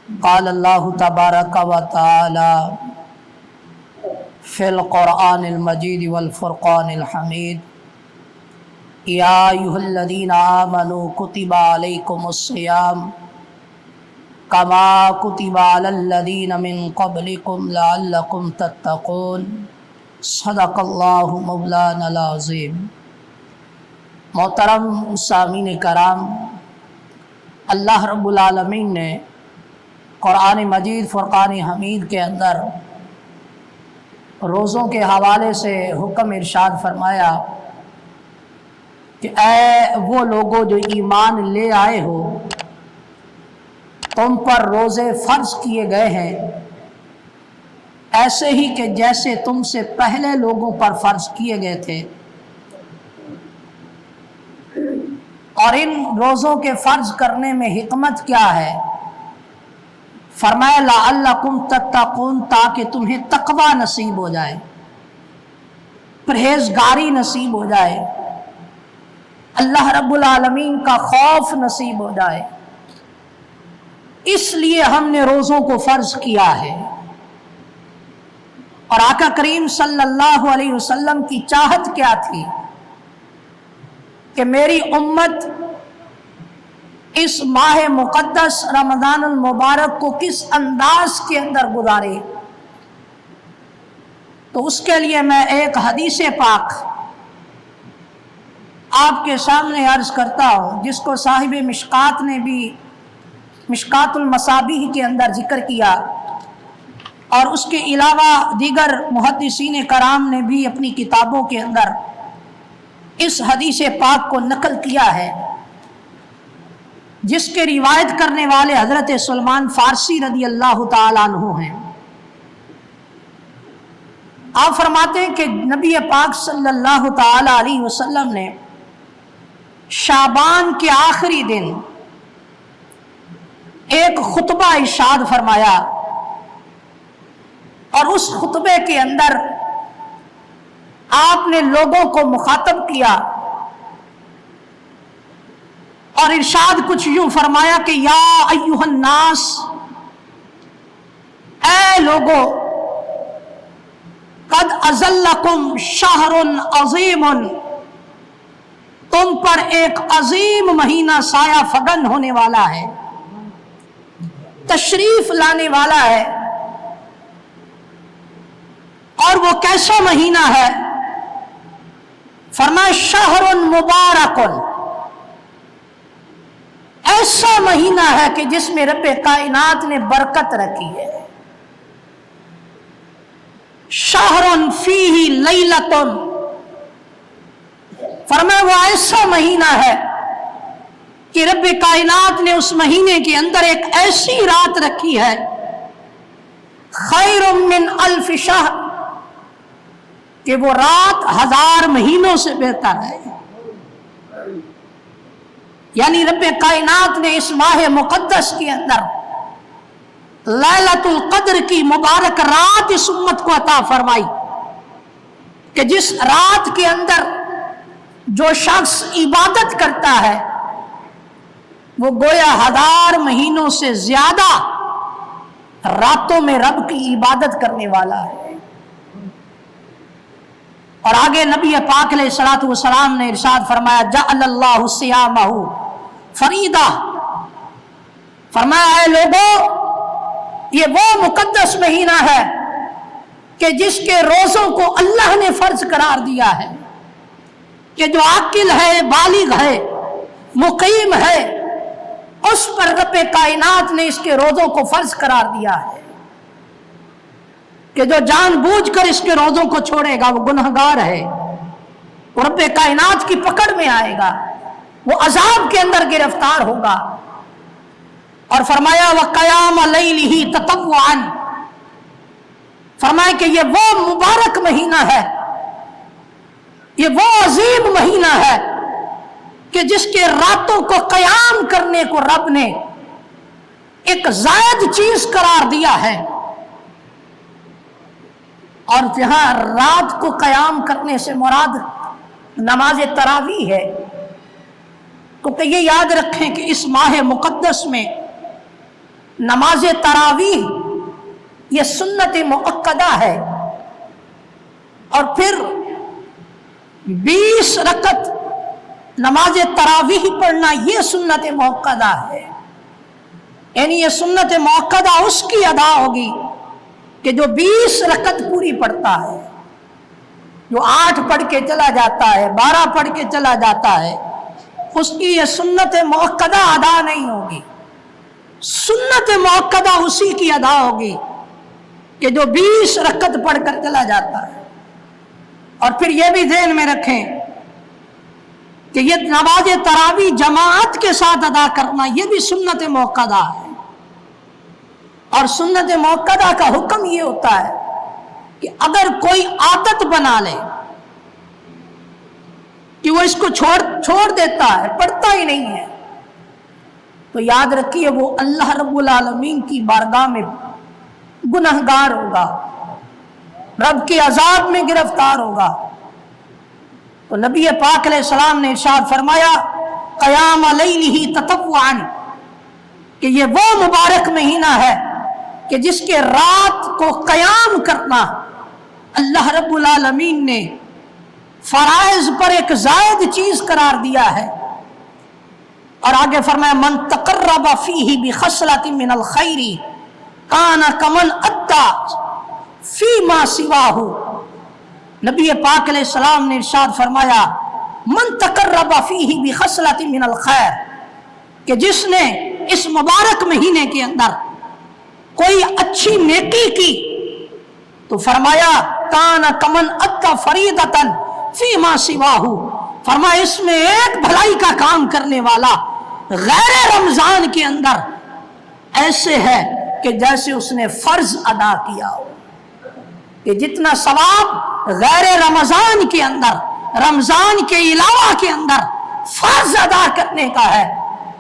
قال اللہ تبارک و تعالی فی القرآن المجید والفرقان الحمید یا ایھا الذین آمنوا کتب علیکم الصیام کما کتب علی الذین من قبلکم لعلکم تتقون صدق اللہ مولانا العظیم۔ محترم سامعین کرام، اللہ رب العالمین نے قرآن مجید فرقان حمید کے اندر روزوں کے حوالے سے حکم ارشاد فرمایا کہ اے وہ لوگوں جو ایمان لے آئے ہو، تم پر روزے فرض کیے گئے ہیں ایسے ہی کہ جیسے تم سے پہلے لوگوں پر فرض کیے گئے تھے، اور ان روزوں کے فرض کرنے میں حکمت کیا ہے؟ فرمایا لعلکم تتقون، تاکہ تمہیں تقوی نصیب ہو جائے، پرہیزگاری نصیب ہو جائے، اللہ رب العالمین کا خوف نصیب ہو جائے، اس لیے ہم نے روزوں کو فرض کیا ہے۔ اور آقا کریم صلی اللہ علیہ وسلم کی چاہت کیا تھی کہ میری امت اس ماہ مقدس رمضان المبارک کو کس انداز کے اندر گزارے، تو اس کے لیے میں ایک حدیث پاک آپ کے سامنے عرض کرتا ہوں، جس کو صاحب مشکات نے بھی مشکات المصابیح کے اندر ذکر کیا، اور اس کے علاوہ دیگر محدثین کرام نے بھی اپنی کتابوں کے اندر اس حدیث پاک کو نقل کیا ہے، جس کے روایت کرنے والے حضرت سلمان فارسی رضی اللہ تعالیٰ عنہ ہیں۔ آپ فرماتے ہیں کہ نبی پاک صلی اللہ تعالیٰ علیہ وسلم نے شعبان کے آخری دن ایک خطبہ ارشاد فرمایا، اور اس خطبے کے اندر آپ نے لوگوں کو مخاطب کیا اور ارشاد کچھ یوں فرمایا کہ یا ایھا الناس، اے لوگو، قد اظلکم شہر عظیم، تم پر ایک عظیم مہینہ سایہ فگن ہونے والا ہے، تشریف لانے والا ہے۔ اور وہ کیسا مہینہ ہے؟ فرمایا شہر مبارک، ایسا مہینہ ہے کہ جس میں رب کائنات نے برکت رکھی ہے۔ شہر فیہ لیلۃ، فرمایا وہ ایسا مہینہ ہے کہ رب کائنات نے اس مہینے کے اندر ایک ایسی رات رکھی ہے، خیر من الف شہر، کہ وہ رات 1000 مہینوں سے بہتر ہے۔ یعنی رب کائنات نے اس ماہ مقدس کے اندر لیلۃ القدر کی مبارک رات اس امت کو عطا فرمائی، کہ جس رات کے اندر جو شخص عبادت کرتا ہے وہ گویا 1000 مہینوں سے زیادہ راتوں میں رب کی عبادت کرنے والا ہے۔ اور آگے نبی پاک علیہ الصلوۃ والسلام نے ارشاد فرمایا جعل اللہ صیامہ فریدہ، فرمایا اے لوگوں، یہ وہ مقدس مہینہ ہے کہ جس کے روزوں کو اللہ نے فرض قرار دیا ہے، کہ جو عاقل ہے، بالغ ہے، مقیم ہے، اس پر رب کائنات نے اس کے روزوں کو فرض قرار دیا ہے، کہ جو جان بوجھ کر اس کے روزوں کو چھوڑے گا وہ گنہگار ہے، وہ رب کائنات کی پکڑ میں آئے گا، وہ عذاب کے اندر گرفتار ہوگا۔ اور فرمایا وَقِيَامَ لَيْلِهِ تَطَوُّعًا، فرمایا کہ یہ وہ مبارک مہینہ ہے، یہ وہ عظیم مہینہ ہے کہ جس کے راتوں کو قیام کرنے کو رب نے ایک زائد چیز قرار دیا ہے۔ اور جہاں رات کو قیام کرنے سے مراد نماز تراویح ہے، کیونکہ یہ یاد رکھیں کہ اس ماہ مقدس میں नमाज तरावीह ये सुन्नत मुअक्कदा है, और फिर 20 रकत नमाज तरावीह पढ़ना ये सुन्नत मुअक्कदा है। यानी ये सुन्नत मुअक्कदा उसकी अदा होगी कि जो 20 रकत पूरी पढ़ता है। जो 8 पढ़ के चला जाता है, 12 पढ़ के चला जाता है, उसकी ये सुन्नत मुअक्कदा अदा नहीं होगी। सुन्नत मुअक्कदा उसी की अदा होगी कि जो 20 रकत पढ़कर चला जाता है। और फिर ये भी ध्यान में रखें कि ये नमाज तरावी जमात के साथ अदा करना ये भी सुन्नत मुअक्कदा है। और सुन्नत मुअक्कदा का हुक्म ये होता है कि अगर कोई आदत बना ले कि वो इसको छोड़ देता है, पढ़ता ही नहीं है, तो याद रखिए वो अल्लाह रब्बुल आलमीन की बारगाह में गुनहगार होगा, रब के अजाब में गिरफ्तार होगा। तो नबी पाक अलैहिस्सलाम ने इरशाद फरमाया क़याम लैलिही ततव्वुअन, कि ये वो मुबारक महीना है कि जिसके रात को क़याम करना अल्लाह रब्बुल आलमीन ने फराइज पर एक जायद चीज करार दिया है। और आगे फरमाया मन तक़र्रब फीही बिखसलतिन मिनल खैरी काना कमन अद्दा फीमा सिवाहु। नबी पाक अलैहिस्सलाम ने इरशाद फरमाया मन तक़र्रब फीही बिखसलतिन मिनल खैर, कि जिसने इस मुबारक महीने के अंदर कोई अच्छी नेकी की तो फरमाया काना कमन अद्दा फरीदतन फीमा सिवाहु, फरमाया इसमें एक भलाई का काम करने वाला गैर रमजान के अंदर ऐसे है कि जैसे उसने फर्ज अदा किया हो। कि जितना सवाब गैर रमजान के अंदर, रमजान के अलावा के अंदर फर्ज अदा करने का है,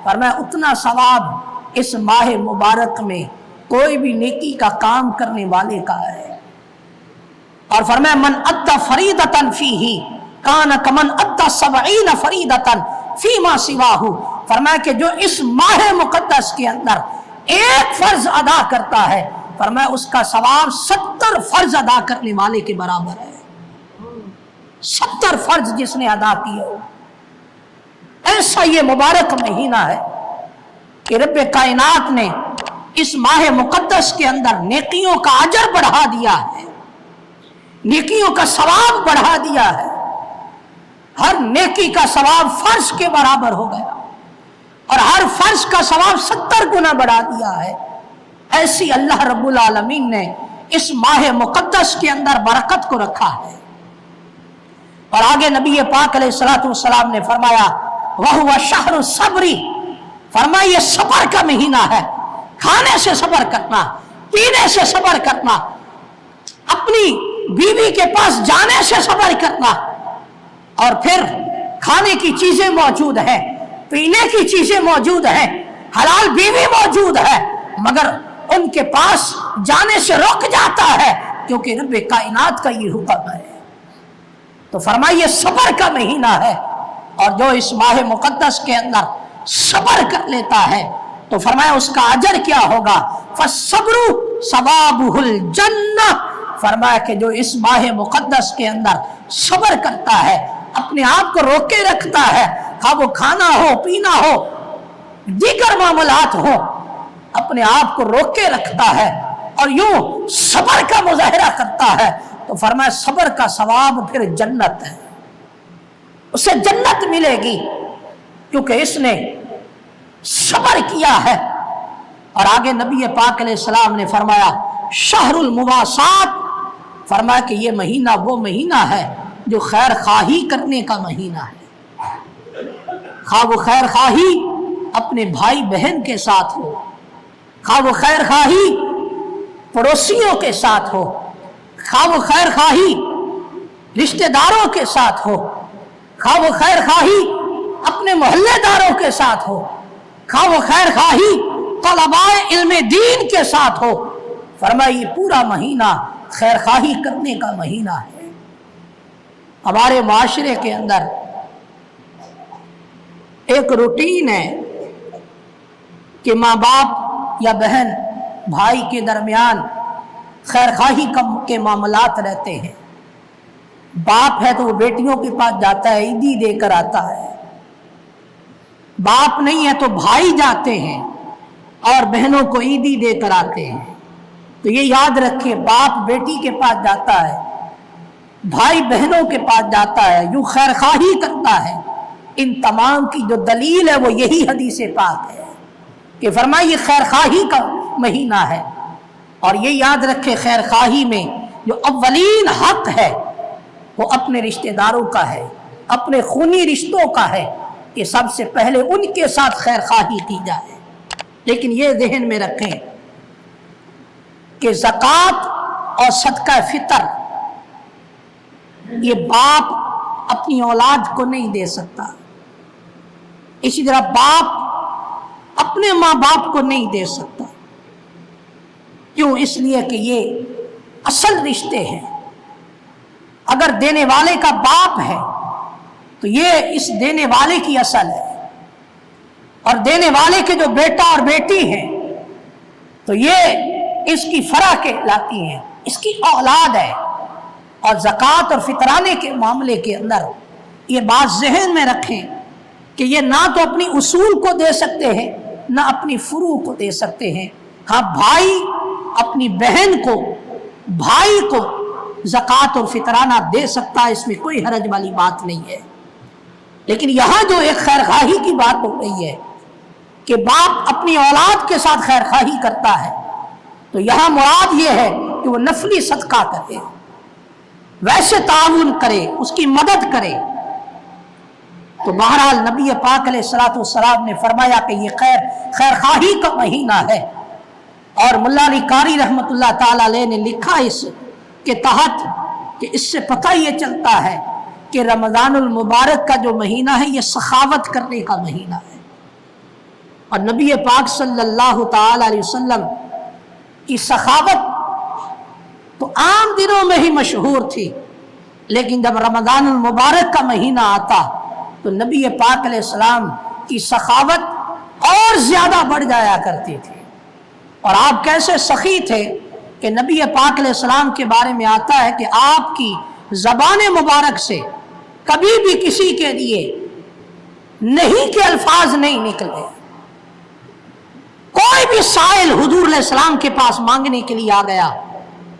फरमाया उतना सवाब इस माह मुबारक में कोई भी नेकी का काम करने वाले का है। और फरमाया मन अद्दा फरीदतन फीही कान कमन अद्दा सबईन फरीदतन फीमा सिवाहु, फरमाया कि जो इस माह मुकद्दस के अंदर एक फर्ज अदा करता है, फरमाया उसका सवाब 70 फर्ज अदा करने वाले के बराबर है। 70 फर्ज जिसने अदा किए हो। ऐसा ये मुबारक महीना है कि रब्बे कायनात ने इस माह मुकद्दस के अंदर नेकियों का अजर बढ़ा दिया है, नेकियों का सवाब बढ़ा दिया है। हर नेकी का सवाब फर्ज के बराबर हो गया और हर फर्ज का सवाब 70 गुना बढ़ा दिया है। ऐसी अल्लाह रब्बुल आलमीन ने इस माह मुकद्दस के अंदर बरकत को रखा है। और आगे नबी पाक अलैहिस्सलातु वस्सलाम ने फरमाया वहुवा शहरु सब्री, फरमाया ये सब्र का महीना है। खाने से सब्र करना, पीने से सब्र करना, अपनी बीवी के पास जाने से सब्र करना, और फिर खाने की चीजें मौजूद है, पीने की चीजें मौजूद है, हलाल बीवी मौजूद है, मगर उनके पास जाने से रुक जाता है क्योंकि रब्बे कायनात का ये हुक्म है। तो फरमाइए सब्र का महीना है, और जो इस माह मुकद्दस के अंदर सब्र कर लेता है तो फरमाया उसका अजर क्या होगा, फस्सब्रु सवाबुहुल जन्नह, फरमाया कि जो इस माह मुकद्दस के अंदर सब्र करता है, अपने आप को रोके रखता है, खा वो खाना हो, पीना हो, दीगर मामलात हो, अपने आप को रोके रखता है और यूं सब्र का मुजाहिरा करता है, तो फरमाया सब्र का सवाब फिर जन्नत है, उसे जन्नत मिलेगी क्योंकि इसने सब्र किया है। और आगे नबी पाक अलैहिस्सलाम ने फरमाया शहरुल मुवासात, फरमाया कि ये महीना वो महीना है जो खैर खाही करने का महीना है। खा वो खैर खाही अपने भाई बहन के साथ हो, खा वो खैर खाही पड़ोसियों के साथ हो, खा वो खैर खाही रिश्तेदारों के साथ हो, खा वो खैर खाही अपने मोहल्लेदारों के साथ हो, खा वो खैर खाही तलबाए इल्मे दीन के साथ हो। फरमाया ये पूरा महीना खैर खाही करने का महीना है। हमारे माशरे के अंदर एक रूटीन है कि माँ बाप या बहन भाई के दरमियान खैरखाही के मामलात रहते हैं। बाप है तो वो बेटियों के पास जाता है, ईदी देकर आता है। बाप नहीं है तो भाई जाते हैं और बहनों को ईदी देकर आते हैं। तो ये याद रखिए, बाप बेटी के पास जाता है, भाई बहनों के पास जाता है, यूं खैरखाही करता है। इन तमाम की जो दलील है वो यही हदीस पाक है कि फरमाइए खैरखाही का महीना है। और ये याद रखे, खैरखाही में जो अव्वलीन हक है वो अपने रिश्तेदारों का है, अपने खूनी रिश्तों का है कि सबसे पहले उनके साथ खैरखाही की जाए। लेकिन ये ज़हन में रखें कि ज़कात और सदका फितर ये बाप अपनी औलाद को नहीं दे सकता, इसी तरह बाप अपने माँ बाप को नहीं दे सकता। क्यों? इसलिए कि ये असल रिश्ते हैं। अगर देने वाले का बाप है तो ये इस देने वाले की असल है, और देने वाले के जो बेटा और बेटी हैं तो ये इसकी फरा कहलाती हैं, इसकी औलाद है। और ज़कात और फितराने के मामले के अंदर ये बात ज़हन में रखें कि ये ना तो अपनी उसूल को दे सकते हैं, ना अपनी फुरू को दे सकते हैं। हाँ, भाई अपनी बहन को, भाई को ज़कात और फितराना दे सकता है, इसमें कोई हरज वाली बात नहीं है। लेकिन यहाँ जो एक खैरखाही की बात हो रही है कि बाप अपनी औलाद के साथ खैरखाही करता है, तो यहाँ मुराद ये है कि वो नफली सदका करे, वैसे ताउन करे, उसकी मदद करे। तो बहरहाल नबी पाक अलैहिस्सलातु वस्सलाम ने फरमाया कि ये खैरखाही का महीना है। और मुल्ला अली कारी रहमतुल्लाह ताला अलैह ने लिखा इस के तहत कि इससे पता ये चलता है कि रमज़ानुल मुबारक का जो महीना है ये सखावत करने का महीना है। और नबी पाक सल्लल्लाहु ताला अलैहि वसल्लम की सखावत तो आम दिनों में ही मशहूर थी, लेकिन जब रमज़ानुल मुबारक का महीना आता तो नबी पाक अलैहिस्सलाम की सखावत और ज़्यादा बढ़ जाया करती थी। और आप कैसे सखी थे कि नबी पाक अलैहिस्सलाम के बारे में आता है कि आपकी ज़बान मुबारक से कभी भी किसी के लिए नहीं के अल्फाज नहीं निकले। कोई भी साइल हुजूर अलैहिस्सलाम के पास मांगने के लिए आ गया,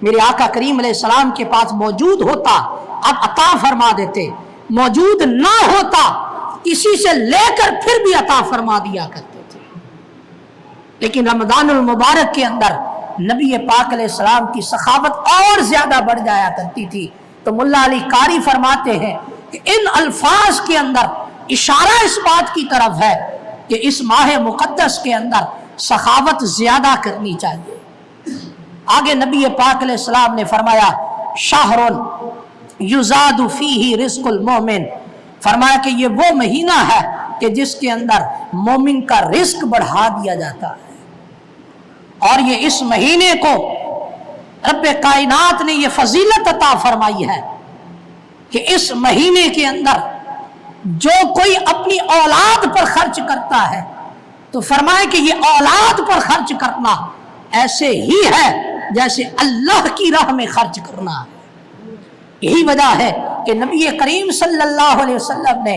मेरे आका करीम अलैहिस्सलाम के पास मौजूद होता अब अता फरमा देते, मौजूद ना होता किसी से लेकर फिर भी अता फरमा दिया करते थे। लेकिन रमज़ानुल मुबारक के अंदर नबी पाक अलैहिस्सलाम की सखावत और ज्यादा बढ़ जाया करती थी। तो मुल्ला अली कारी फरमाते हैं कि इन अल्फाज के अंदर इशारा इस बात की तरफ है कि इस माह मुक़द्दस के अंदर सखावत ज्यादा करनी चाहिए। आगे नबी पाक अलैहिस्सलाम ने फरमाया शाहरुन युज़ादु फीही रिज़्कुल मोमिन, फरमाया कि ये वो महीना है कि जिसके अंदर मोमिन का रिस्क बढ़ा दिया जाता है। और ये इस महीने को रब्बे कायनात ने ये फजीलत अता फरमाई है कि इस महीने के अंदर जो कोई अपनी औलाद पर खर्च करता है तो फरमाए कि ये औलाद पर खर्च करना ऐसे ही है जैसे अल्लाह की राह में खर्च करना है। यही वजह है कि नबी करीम सल्लल्लाहु अलैहि वसल्लम ने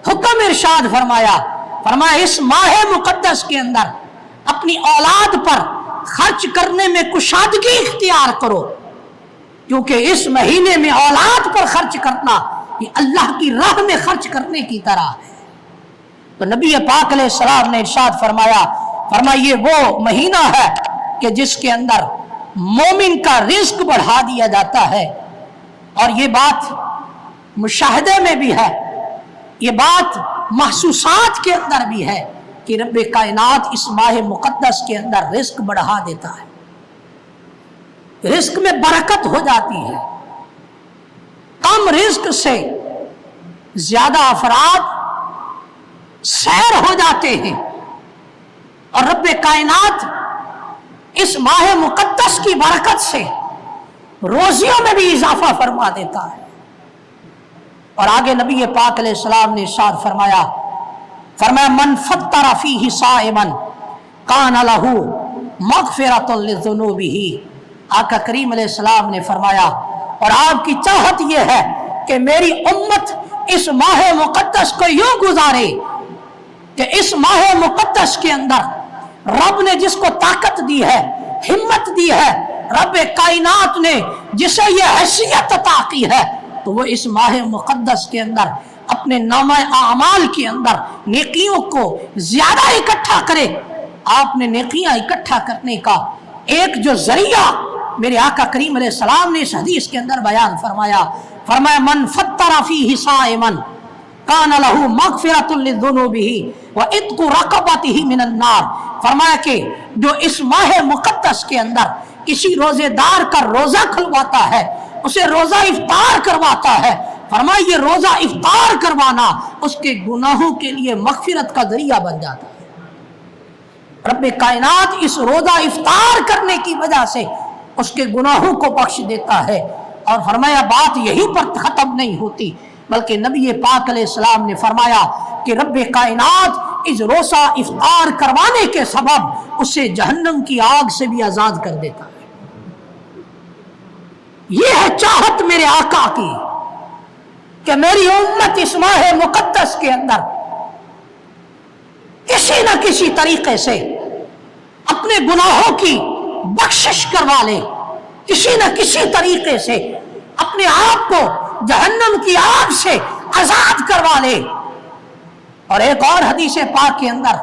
हुक्म इरशाद फरमाया, इस माह मुक़द्दस के अंदर अपनी औलाद पर खर्च करने में कुशादगी इख्तियार करो, क्योंकि इस महीने में औलाद पर खर्च करना ये अल्लाह की राह में खर्च करने की तरह है। तो नबी पाक अलैहिस्सलाम ने इरशाद फरमाया ये वो महीना है कि जिसके अंदर मोमिन का रिस्क बढ़ा दिया जाता है। और ये बात मुशाहदे में भी है, ये बात महसूसात के अंदर भी है कि रब्बे कायनात इस माह मुक़द्दस के अंदर रिस्क बढ़ा देता है, रिस्क में बरकत हो जाती है। कम रिस्क से ज्यादा अफराद सैर हो जाते हैं और रब्बे कायनात इस माह मुक़द्दस की बरकत से रोजियों में भी इजाफा फरमा देता है। और आगे नबी पाक अलैहिस्सलाम ने इरशाद फरमाया मन फत्तरा फीही साइमन कान लहू मग़फ़िरतुन लिज़ुनूबिही। आका करीम अलैहिस्सलाम ने फरमाया, और आपकी चाहत यह है कि मेरी उम्मत इस माह मुक़द्दस को यूं गुजारे कि इस माह मुक़द्दस के अंदर रब ने जिसको ताकत दी है, हिम्मत दी है, रब कायनात ने जिसे ये हैसियत अता की है, तो वो इस माह मुक़द्दस के अंदर अपने नामा आमाल के अंदर नेकियों को ज्यादा इकट्ठा करे। आपने नेकियां इकट्ठा करने का एक जो जरिया मेरे आका करीम अलैहिस्सलाम ने इस हदीस के अंदर बयान फरमाया, फरमाया मन फत्तरा फीही साइमन कान लहू मग़फ़िरतुन लिज़ुनूबिही व इत्क़ु रक़बतिही मिनन नार। फरमाया कि जो इस माह मुक़द्दस के अंदर किसी रोजेदार का रोजा खुलवाता है, उसे रोजा इफ्तार करवाता है, फरमाया ये रोजा इफ्तार करवाना उसके गुनाहों के लिए मग़फ़िरत का जरिया बन जाता है। रब्बे कायनात इस रोजा इफ्तार करने की वजह से उसके गुनाहों को बख्श देता है। और फरमाया बात यहीं पर खत्म नहीं होती, बल्कि नबी पाक अलैहिस्सलाम ने फरमाया कि रब्बे कायनात इस रोजा इफ्तार करवाने के सबब उसे जहन्नम की आग से भी आजाद कर देता है। यह है चाहत मेरे आका की कि मेरी उम्मत इस माह मुक़द्दस के अंदर किसी न किसी तरीके से अपने गुनाहों की बख्शिश करवा ले, किसी न किसी तरीके से अपने आप को जहन्नम की आग से आजाद करवा ले। और एक और हदीस पाक के अंदर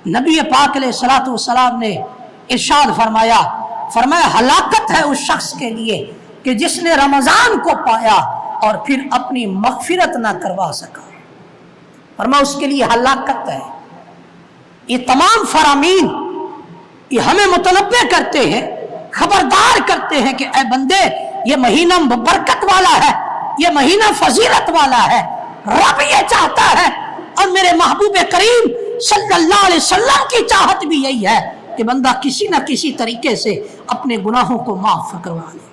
नबी पाक अलैहिस्सलातु वस्सलाम ने इरशाद फरमाया, फरमाया हलाकत है उस शख्स के लिए कि जिसने रमजान को पाया और फिर अपनी मग़फ़िरत ना करवा सका। फरमाया उसके लिए हलाकत है। ये तमाम फरामीन ये हमें मुतनब्बे करते हैं, खबरदार करते हैं कि ऐ बंदे ये महीना बरकत वाला है, ये महीना फजीलत वाला है, रब ये चाहता है। और मेरे महबूब करीम सल्लल्लाहु अलैहि वसल्लम की चाहत भी यही है कि बंदा किसी न किसी तरीके से अपने गुनाहों को माफ करवा ले।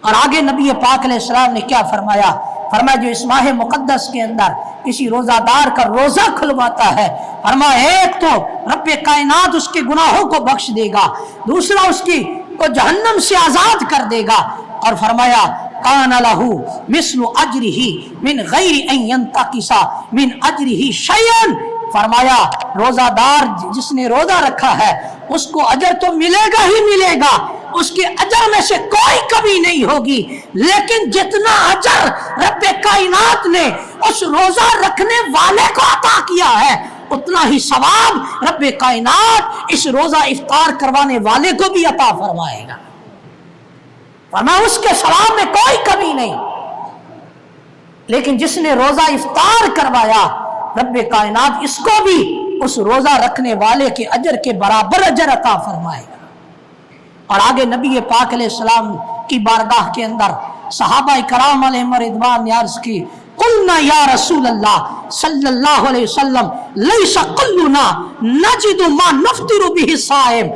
और आगे नबी पाक अलैहिस्सलाम ने क्या फरमाया, फरमाया जो इस माह मुक़द्दस के अंदर किसी रोजादार का रोजा खुलवाता है, फरमाया एक तो रब्बे कायनात उसके गुनाहों को बख्श देगा, दूसरा उसकी को जहन्नम से आजाद कर देगा। और फरमाया कान लहू मिस्लु अजरिही मिन गैरि अन यंतकिसा मिन अजरिही शैअन। फरमाया रोजादार जिसने रोजा रखा है उसको अजर तो मिलेगा ही मिलेगा, उसके अजर में से कोई कमी नहीं होगी, लेकिन जितना अजर रब्बे कायनात ने उस रोजा रखने वाले को अता किया है उतना ही सवाब रब्बे कायनात इस रोजा इफ्तार करवाने वाले को भी अता फरमाएगा। वरना उसके सवाब में कोई कमी नहीं, लेकिन जिसने रोजा इफ्तार करवाया रब्बे कायनात इसको भी उस रोजा रखने वाले के अजर के बराबर अजर अता फरमाएगा। और आगे नबी पाक अलैहिस्सलाम की बारगाह के अंदर सहाबा कराम अलैहिम रिदवान ने अर्ज की, कुलना या रसूल अल्लाह सल्लल्लाहु अलैहि वसल्लम लैसा कुल्लुना नजिदु मा नफ्तिरु बिही साइम।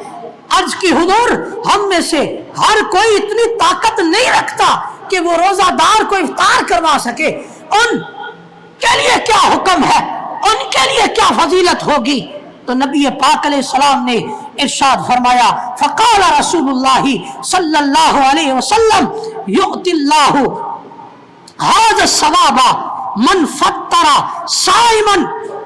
अर्ज की हुजूर हम में से हर कोई इतनी ताकत नहीं रखता कि वो रोजादार को इफ्तार करवा सके। उनके लिए क्या हुक्म है, उनके लिए क्या फजीलत होगी? तो नबी पाक अलैहिस्सलाम ने इरशाद फरमाया, फ़क़ाल रसूलुल्लाहि सल्लल्लाहु अलैहि वसल्लम युअतिल्लाहु हाज़ा सवाबा मन फत्तरा साइमन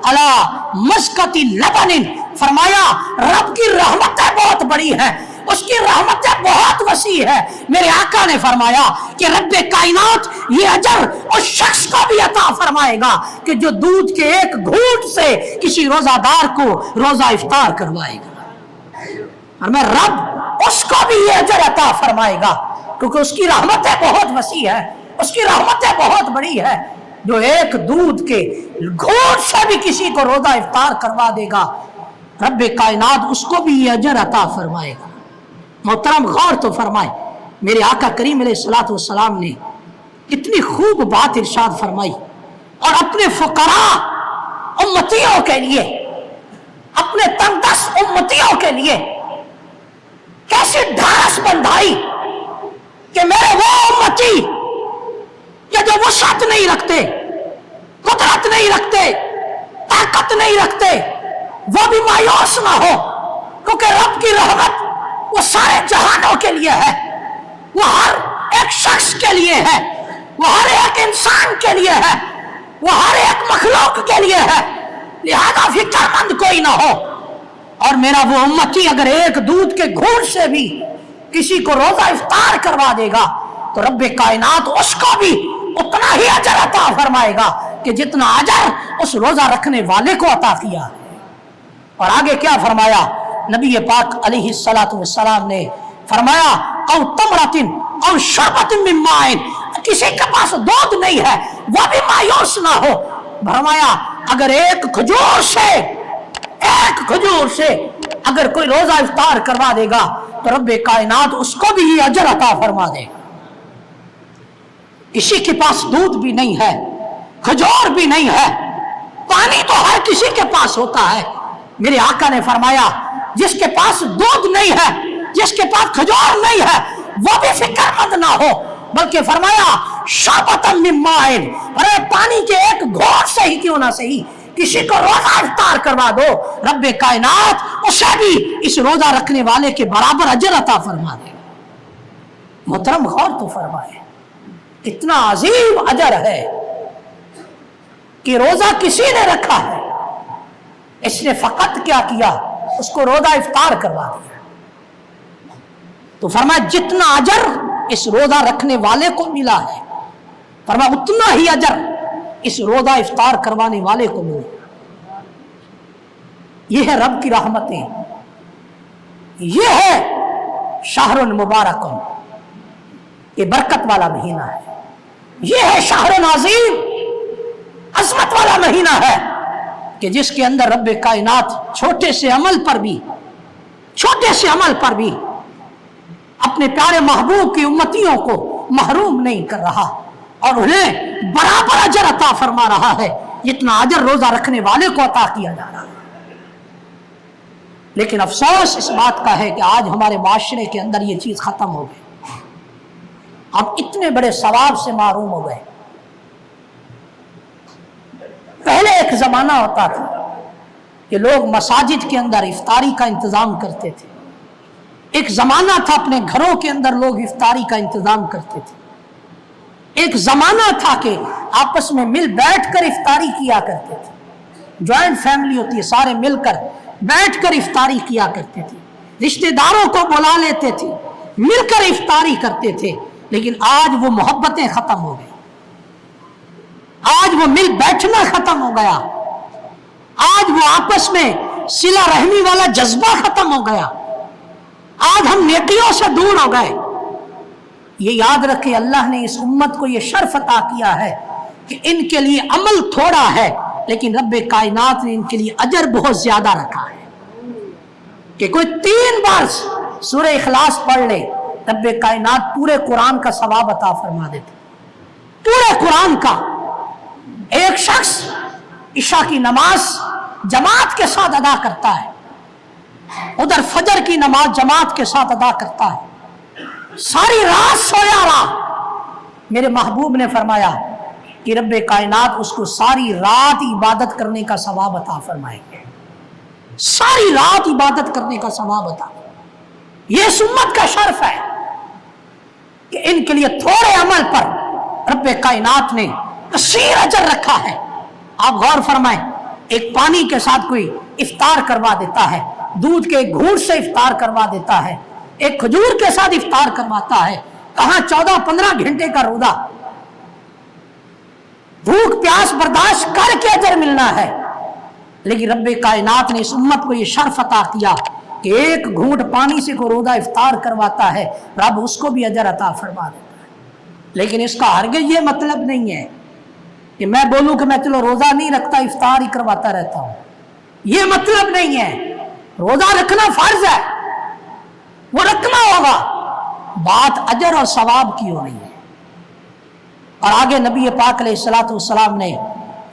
अला मस्कती लबनिन। फरमाया रब की रहमतें बहुत बड़ी है, उसकी रहमतें बहुत वसी है। मेरे आका ने फरमाया कि रब्बे कायनात ये अजर उस शख्स को भी अता फरमाएगा कि जो दूध के एक घूंट से किसी रोजादार को रोजा इफ्तार करवाएगा। और मैं रब उसको भी ये अजर अता फरमाएगा क्योंकि उसकी रहमतें बहुत वसी है, उसकी रहमतें बहुत बड़ी है। जो एक दूध के घूंट से भी किसी को रोजा इफ्तार करवा देगा रब्बे कायनात उसको भी ये अजर अता फरमाएगा। मोहतरम गौर तो फरमाए, मेरे आका करीम अलैहिस्सलातु वस्सलाम ने इतनी खूब बात इरशाद फरमाई और अपने फुकरा उम्मतियों के लिए, अपने तंगदस्त उम्मतियों के लिए कैसी ढास बंधाई कि मेरे वो उम्मती ये जो वसअत नहीं रखते, कुदरत नहीं रखते, ताकत नहीं रखते, वो भी मायूस ना हो, क्योंकि रब की रहमत वो सारे जहानों के लिए है, वो हर एक शख्स के लिए है, वो हर एक इंसान के लिए है, वो हर एक मखलूक के लिए है। लिहाजा फिक्रमंद कोई ना हो। और मेरा वो उम्मती अगर एक दूध के घूंट से भी किसी को रोजा इफ्तार करवा देगा तो रब्बे कायनात उसको भी उतना ही अजर अता फरमाएगा कि जितना अजर उस रोजा रखने वाले को अता किया है। और आगे क्या फरमाया नबी पाक अलैहिस्सलातु वस्सलाम ने फरमाया औ तमरतिन औ शरबतिन मिन माइन, किसी के पास दूध नहीं है वह भी मायूस ना हो। फरमाया अगर एक खजूर से अगर कोई रोजा इफ्तार करवा देगा तो रब्बे कायनात उसको भी ये अजर अता फरमा देगा। किसी के पास दूध भी नहीं है, खजूर भी नहीं है, पानी तो हर किसी के पास होता है। मेरे आका ने फरमाया जिसके पास दूध नहीं है, जिसके पास खजूर नहीं है वो भी फिक्रमंद ना हो, बल्कि फरमाया शरबतन मिन माइन, अरे पानी के एक घोंट से ही क्यों ना सही किसी को रोजा इफ्तार करवा दो, रब्बे कायनात उसे भी इस रोजा रखने वाले के बराबर अजर अता फरमा दे। मोहतरम गौर तो फरमाए कितना अजीम अजर है कि रोजा किसी ने रखा है, इसने फकत क्या किया उसको रोजा इफ्तार करवा दिया। तो फरमाया जितना अजर इस रोजा रखने वाले को मिला है फरमाया उतना ही अजर इस रोजा इफ्तार करवाने वाले को मिले। यह है रब की रहमतें, यह है शाहरुल मुबारकुन, ये बरकत वाला महीना है, यह है शाहरुल अज़ीम, अजमत वाला महीना है कि जिसके अंदर रब्बे कायनात छोटे से अमल पर भी अपने प्यारे महबूब की उम्मतियों को महरूम नहीं कर रहा और उन्हें बराबर अजर अता फरमा रहा है जितना अजर रोजा रखने वाले को अता किया जा रहा है। लेकिन अफसोस इस बात का है कि आज हमारे माशरे के अंदर ये चीज खत्म हो गई, हम इतने बड़े सवाब से महरूम हो गए। पहले एक जमाना होता था कि लोग मसाजिद के अंदर इफ्तारी का इंतजाम करते थे, एक जमाना था अपने घरों के अंदर लोग इफ्तारी का इंतजाम करते थे, एक जमाना था कि आपस में मिल बैठकर इफ्तारी किया करते थे। ज्वाइंट फैमिली होती है, सारे मिलकर बैठकर इफ्तारी किया करते थे, रिश्तेदारों को बुला लेते थे, मिलकर इफ्तारी करते थे। लेकिन आज वो मोहब्बतें खत्म हो गई, आज वो मिल बैठना खत्म हो गया, आज वो आपस में सिला रहमी वाला जज्बा खत्म हो गया, आज हम नेकियों से दूर हो गए। ये याद रखें अल्लाह ने इस उम्मत को ये शर्फ अता किया है कि इनके लिए अमल थोड़ा है लेकिन रब्बे कायनात ने इनके लिए अजर बहुत ज्यादा रखा है कि कोई 3 बार सूरह इखलास पढ़ ले रब्बे कायनात पूरे कुरान का सवाब अता फरमा देते। पूरे कुरान का एक शख्स इशा की नमाज जमात के साथ अदा करता है, उधर फजर की नमाज जमात के साथ अदा करता है, सारी रात सोया रहा। मेरे महबूब ने फरमाया कि रब्बे कायनात उसको सारी रात इबादत करने का सवाब अता फरमाएंगे, सारी रात इबादत करने का सवाब अता। यह सुन्नत का शर्फ है कि इनके लिए थोड़े अमल पर रब्बे कायनात ने कसीर अजर रखा है। आप गौर फरमाएं, एक पानी के साथ कोई इफ्तार करवा देता है, दूध के एक घूंट से इफ्तार करवा देता है, एक खजूर के साथ इफ्तार करवाता है, कहां 14-15 घंटे का रोजा, भूख प्यास बर्दाश्त करके अजर मिलना है। लेकिन रब्बे कायनात ने इस उम्मत को यह शर्फ अता किया कि एक घूंट पानी से को रोजा इफ्तार करवाता है, रब उसको भी अजर अता फरमा देता है। लेकिन इसका हरगिज़ ये मतलब नहीं है कि मैं बोलूं कि मैं चलो रोजा नहीं रखता, इफ्तार ही करवाता रहता हूं, ये मतलब नहीं है। रोजा रखना फर्ज है, वो रखना होगा, बात अजर और सवाब की हो रही है। और आगे नबी पाक अलैहिस्सलातु वस्सलाम ने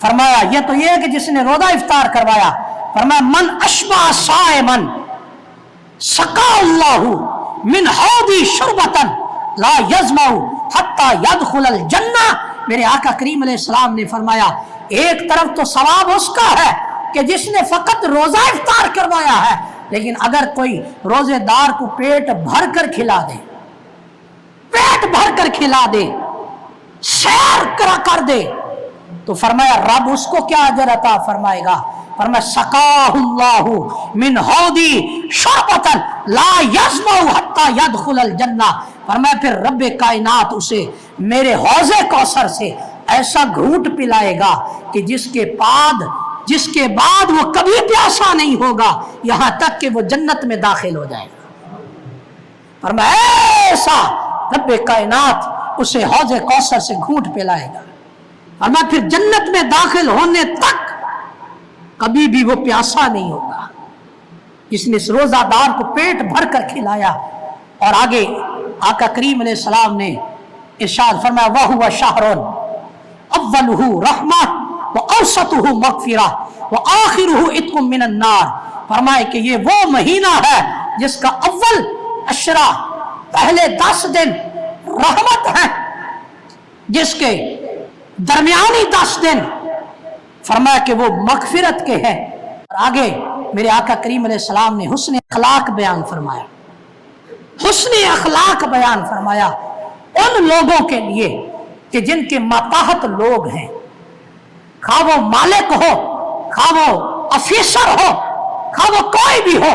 फरमाया ये तो ये है कि जिसने रोजा इफ्तार करवाया, फरमाया मन अशबा साइमन सकाअल्लाहु मिन हौदी शुरबतन ला यज़मउ हत्ता यदखुलल जन्नह। मेरे आका करीम अलैहिस्सलाम ने फरमाया एक तरफ तो सवाब उसका है कि जिसने फकत रोजा इफ्तार करवाया है, لیکن اگر کوئی روزے دار کو پیٹ بھر کر کھلا دے، پیٹ بھر کر کھلا دے، شیر کر دے، تو فرمایا رب اس کو کیا اجر عطا فرمائے گا؟ فرمایا سقاہ اللہ من حوضی شربۃ لا یظمأ حتی یدخل الجنہ، فرمایا پھر رب کائنات اسے میرے حوض کوثر سے ایسا گھونٹ پلائے گا کہ جس کے بعد وہ کبھی پیاسا نہیں ہوگا یہاں تک کہ وہ جنت میں داخل ہو جائے گا۔ فرمایا ایسا رب کائنات اسے حوض کوثر سے گھونٹ پلائے گا، فرمایا پھر جنت میں داخل ہونے تک کبھی بھی وہ پیاسا نہیں ہوگا، جس نے اس روزہ دار کو پیٹ بھر کر کھلایا۔ اور آگے آقا کریم علیہ السلام نے ارشاد فرمایا وَهُوَ شَهْرٌ أَوَّلُهُ رَحْمَةٌ وَأَوْسَطُهُ مَغْفِرَةٌ وَآخِرُهُ عِتْقٌ مِّنَ النَّارِ، فرمایا کہ یہ وہ مہینہ ہے جس کا اول اشرا پہلے 10 دن رحمت ہے، جس کے درمیانی 10 دن فرمایا کہ وہ مغفرت کے ہیں۔ اور آگے میرے آقا کریم علیہ السلام نے حسن اخلاق بیان فرمایا، حسن اخلاق بیان فرمایا ان لوگوں کے لیے کہ جن کے ماتحت لوگ ہیں، خواہ وہ مالک ہو، خواہ وہ افیسر ہو، خواہ وہ کوئی بھی ہو،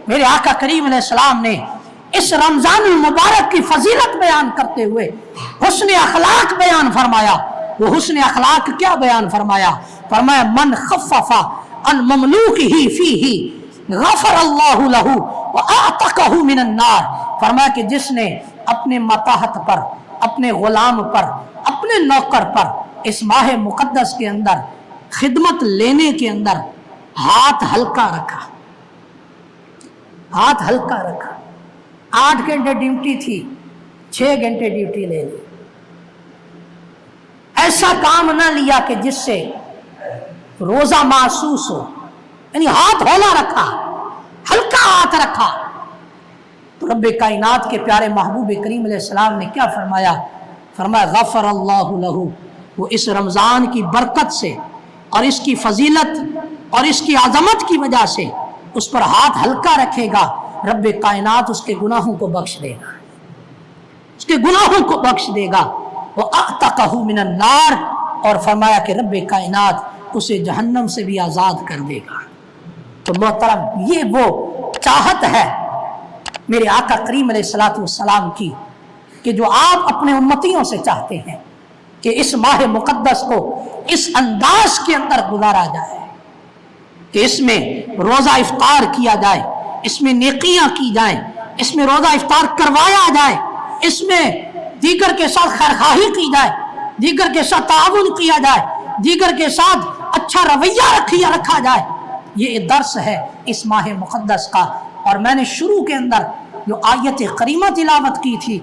میرے آقا کریم علیہ السلام نے اس رمضان المبارک کی فضیلت بیان کرتے ہوئے حسن اخلاق بیان فرمایا۔ وہ حسن اخلاق کیا بیان فرمایا؟ فرمایا من خفف عن مملوکہ فیہ غفر اللہ لہ وَأَعْتَقَهُ مِنَ النَّارِ، فرمایا کہ جس نے اپنے ماتحت پر، اپنے غلام پر، اپنے نوکر پر اس ماہ مقدس کے اندر خدمت لینے کے اندر ہاتھ ہلکا رکھا، ہاتھ ہلکا رکھا، 8 گھنٹے ڈیوٹی تھی 6 گھنٹے ڈیوٹی لے لی، ایسا کام نہ لیا کہ جس سے روزہ محسوس ہو، یعنی ہاتھ ہولا رکھا، ہلکا ہاتھ رکھا۔ تو رب کائنات کے پیارے محبوب کریم علیہ السلام نے کیا فرمایا؟ فرمایا غفر اللہ لہ، وہ اس رمضان کی برکت سے اور اس کی فضیلت اور اس کی عظمت کی وجہ سے اس پر ہاتھ ہلکا رکھے گا، رب کائنات اس کے گناہوں کو بخش دے گا، اس کے گناہوں کو بخش دے گا۔ وَأَعْتَقَهُ مِنَ النَّارِ، اور فرمایا کہ رب کائنات اسے جہنم سے بھی آزاد کر دے گا۔ تو محترم یہ وہ چاہت ہے میرے آقا کریم علیہ السلام کی کہ جو آپ اپنے امتیوں سے چاہتے ہیں کہ اس ماہ مقدس کو اس انداز کے اندر گزارا جائے کہ اس میں روزہ افطار کیا جائے، اس میں نیکیاں کی جائیں، اس میں روزہ افطار کروایا جائے، اس میں دیگر کے ساتھ خیرخواہی کی جائے، دیگر کے ساتھ تعاون کیا جائے، دیگر کے ساتھ اچھا رویہ رکھا جائے۔ یہ درس ہے اس ماہ مقدس کا۔ اور میں نے شروع کے اندر جو آیت کریمہ تلاوت کی تھی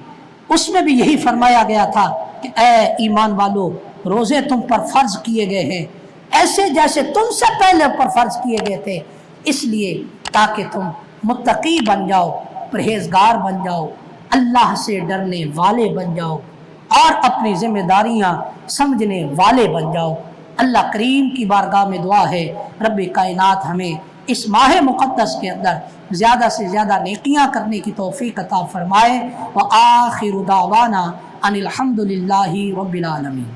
اس میں بھی یہی فرمایا گیا تھا کہ اے ایمان والو، روزے تم پر فرض کیے گئے ہیں ایسے جیسے تم سے پہلے پر فرض کیے گئے تھے، اس لیے تاکہ تم متقی بن جاؤ، پرہیزگار بن جاؤ، اللہ سے ڈرنے والے بن جاؤ اور اپنی ذمہ داریاں سمجھنے والے بن جاؤ۔ اللہ کریم کی بارگاہ میں دعا ہے رب کائنات ہمیں اس ماہ مقدس کے اندر زیادہ سے زیادہ نیکیاں کرنے کی توفیق عطا فرمائے۔ وآخر دعوانا ان الحمد للہ رب العالمین۔